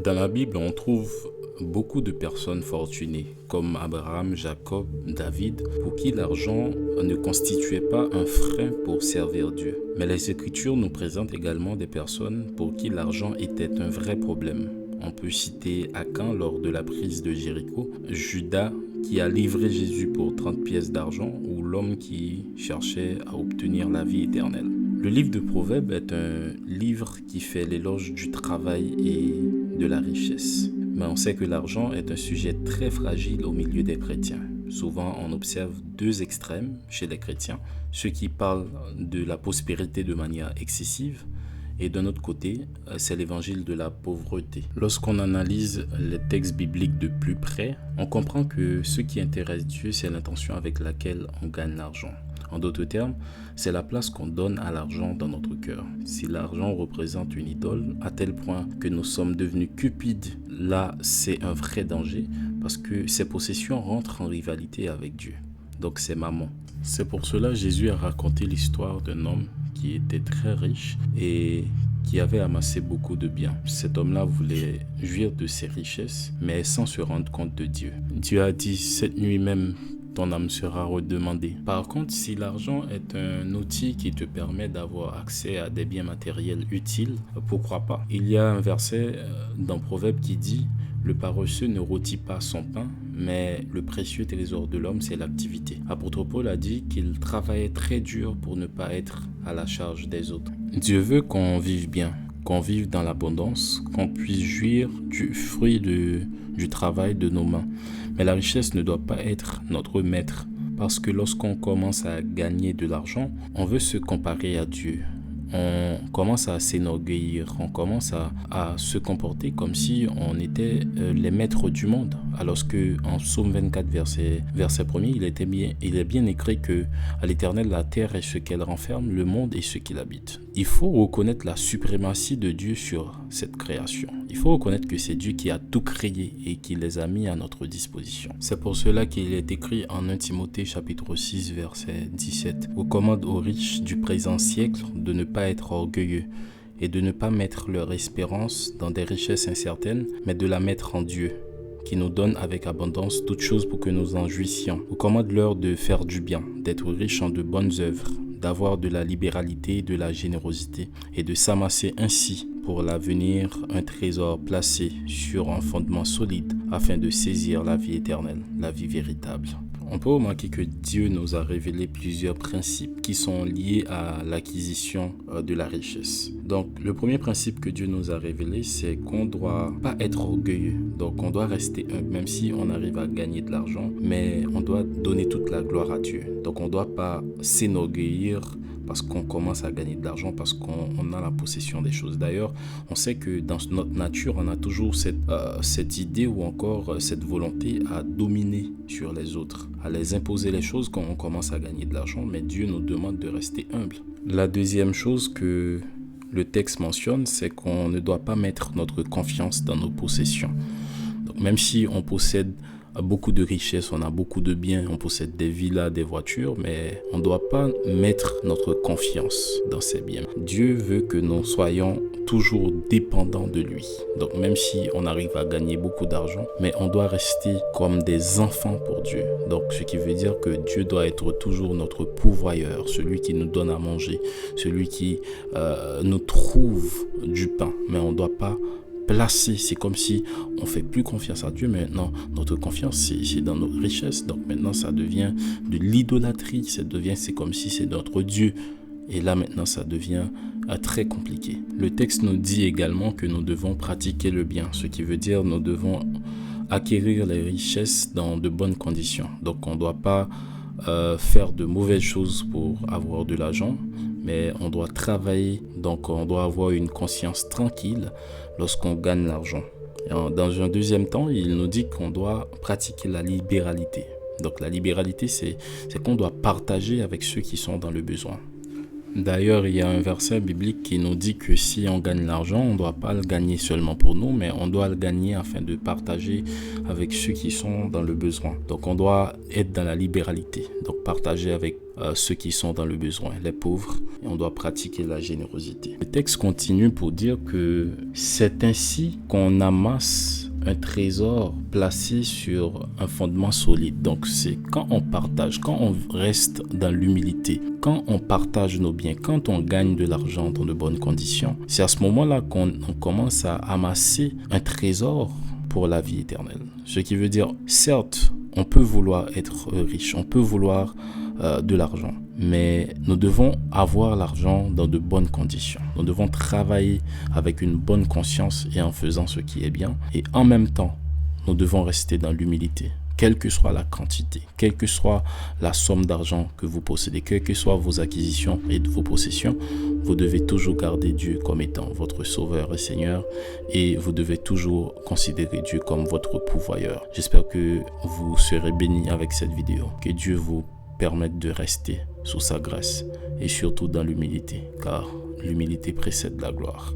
Dans la Bible, on trouve beaucoup de personnes fortunées, comme Abraham, Jacob, David, pour qui l'argent ne constituait pas un frein pour servir Dieu. Mais les Écritures nous présentent également des personnes pour qui l'argent était un vrai problème. On peut citer Akan lors de la prise de Jéricho, Judas qui a livré Jésus pour 30 pièces d'argent ou l'homme qui cherchait à obtenir la vie éternelle. Le livre de Proverbes est un livre qui fait l'éloge du travail et de la richesse. Mais on sait que l'argent est un sujet très fragile au milieu des chrétiens. Souvent, on observe deux extrêmes chez les chrétiens. Ceux qui parlent de la prospérité de manière excessive et d'un autre côté, c'est l'évangile de la pauvreté. Lorsqu'on analyse les textes bibliques de plus près, on comprend que ce qui intéresse Dieu, c'est l'intention avec laquelle on gagne l'argent. En d'autres termes, c'est la place qu'on donne à l'argent dans notre cœur. Si l'argent représente une idole à tel point que nous sommes devenus cupides, là c'est un vrai danger parce que ces possessions rentrent en rivalité avec Dieu. Donc c'est mammon. C'est pour cela que Jésus a raconté l'histoire d'un homme qui était très riche et qui avait amassé beaucoup de biens. Cet homme-là voulait jouir de ses richesses, mais sans se rendre compte de Dieu. Dieu a dit cette nuit même, ton âme sera redemandée. Par contre, si l'argent est un outil qui te permet d'avoir accès à des biens matériels utiles, pourquoi pas? Il y a un verset dans Proverbe qui dit « Le paresseux ne rôtit pas son pain, mais le précieux trésor de l'homme, c'est l'activité. » Apôtre Paul a dit qu'il travaillait très dur pour ne pas être à la charge des autres. Dieu veut qu'on vive bien, qu'on vive dans l'abondance, qu'on puisse jouir du fruit du travail de nos mains. Mais la richesse ne doit pas être notre maître, parce que lorsqu'on commence à gagner de l'argent, on veut se comparer à Dieu. On commence à s'enorgueillir, on commence à se comporter comme si on était les maîtres du monde. Alors qu'en Psaume 24, verset 1er, il est bien écrit que à l'Éternel, la terre est ce qu'elle renferme, le monde est ce qu'il habite. Il faut reconnaître la suprématie de Dieu sur cette création. Il faut reconnaître que c'est Dieu qui a tout créé et qui les a mis à notre disposition. C'est pour cela qu'il est écrit en 1 Timothée chapitre 6, verset 17, « Recommande aux riches du présent siècle de ne pas être orgueilleux et de ne pas mettre leur espérance dans des richesses incertaines, mais de la mettre en Dieu, qui nous donne avec abondance toutes choses pour que nous en jouissions. Recommande-leur de faire du bien, d'être riches en de bonnes œuvres, d'avoir de la libéralité, de la générosité et de s'amasser ainsi pour l'avenir un trésor placé sur un fondement solide afin de saisir la vie éternelle, la vie véritable. » On peut remarquer que Dieu nous a révélé plusieurs principes qui sont liés à l'acquisition de la richesse. Donc, le premier principe que Dieu nous a révélé, c'est qu'on ne doit pas être orgueilleux. Donc, on doit rester humble, même si on arrive à gagner de l'argent, mais on doit donner toute la gloire à Dieu. Donc, on ne doit pas s'enorgueillir parce qu'on commence à gagner de l'argent, parce qu'on a la possession des choses. D'ailleurs, on sait que dans notre nature, on a toujours cette idée ou encore cette volonté à dominer sur les autres, à les imposer les choses quand on commence à gagner de l'argent, mais Dieu nous demande de rester humble. La deuxième chose que le texte mentionne, c'est qu'on ne doit pas mettre notre confiance dans nos possessions. Donc, même si on possède beaucoup de richesses, on a beaucoup de biens, on possède des villas, des voitures, mais on ne doit pas mettre notre confiance dans ces biens. Dieu veut que nous soyons toujours dépendants de lui. Donc même si on arrive à gagner beaucoup d'argent, mais on doit rester comme des enfants pour Dieu. Donc ce qui veut dire que Dieu doit être toujours notre pourvoyeur, celui qui nous donne à manger, celui qui nous trouve du pain, mais on ne doit pas placé. C'est comme si on fait plus confiance à Dieu. Maintenant, notre confiance, c'est dans nos richesses. Donc maintenant, ça devient de l'idolâtrie. C'est comme si c'est notre Dieu. Et là, maintenant, ça devient très compliqué. Le texte nous dit également que nous devons pratiquer le bien. Ce qui veut dire nous devons acquérir les richesses dans de bonnes conditions. Donc, on ne doit pas faire de mauvaises choses pour avoir de l'argent, mais on doit travailler, donc on doit avoir une conscience tranquille lorsqu'on gagne l'argent. Dans un deuxième temps, il nous dit qu'on doit pratiquer la libéralité. Donc la libéralité, c'est qu'on doit partager avec ceux qui sont dans le besoin. D'ailleurs, il y a un verset biblique qui nous dit que si on gagne l'argent, on ne doit pas le gagner seulement pour nous, mais on doit le gagner afin de partager avec ceux qui sont dans le besoin. Donc, on doit être dans la libéralité, donc partager avec ceux qui sont dans le besoin, les pauvres, et on doit pratiquer la générosité. Le texte continue pour dire que c'est ainsi qu'on amasse un trésor placé sur un fondement solide. Donc c'est quand on partage, quand on reste dans l'humilité, quand on partage nos biens, quand on gagne de l'argent dans de bonnes conditions, c'est à ce moment-là qu'on commence à amasser un trésor pour la vie éternelle. Ce qui veut dire, certes, on peut vouloir être riche, on peut vouloir de l'argent, mais nous devons avoir l'argent dans de bonnes conditions. Nous devons travailler avec une bonne conscience et en faisant ce qui est bien. Et en même temps, nous devons rester dans l'humilité. Quelle que soit la quantité, quelle que soit la somme d'argent que vous possédez, quelles que soient vos acquisitions et vos possessions, vous devez toujours garder Dieu comme étant votre sauveur et Seigneur, et vous devez toujours considérer Dieu comme votre pourvoyeur. J'espère que vous serez bénis avec cette vidéo. Que Dieu vous permette de rester sous sa grâce et surtout dans l'humilité, car l'humilité précède la gloire.